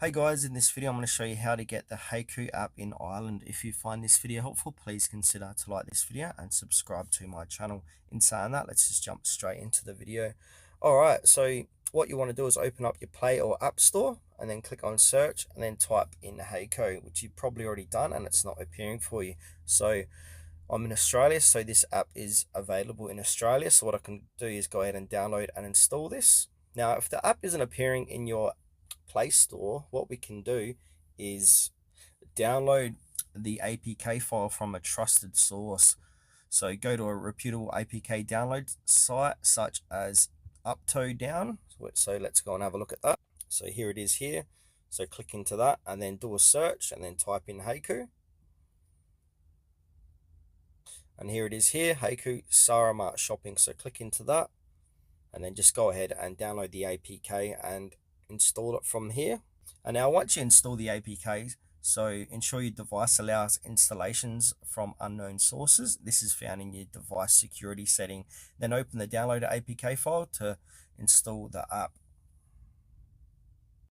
Hey guys, in this video I'm going to show you how to get the Hacoo app in Ireland. If you find this video helpful, please consider to like this video and subscribe to my channel. In saying that, let's just jump straight into the video. Alright, so what you want to do is open up your Play or App Store and then click on search and then type in Hacoo, which you've probably already done and it's not appearing for you. So I'm in Australia, so this app is available in Australia. So what I can do is go ahead and download and install this. Now, if the app isn't appearing in your Play Store, what we can do is download the APK file from a trusted source. So go to a reputable APK download site such as Uptodown. So let's go and have a look at that. So here it is here. So click into that and then do a search and then type in Hacoo. And here it is here, Hacoo Sarama Shopping. So click into that and then just go ahead and download the APK and install it from here. And now once you install the APK, so ensure your device allows installations from unknown sources. This is found in your device security setting. Then open the downloaded APK file to install the app.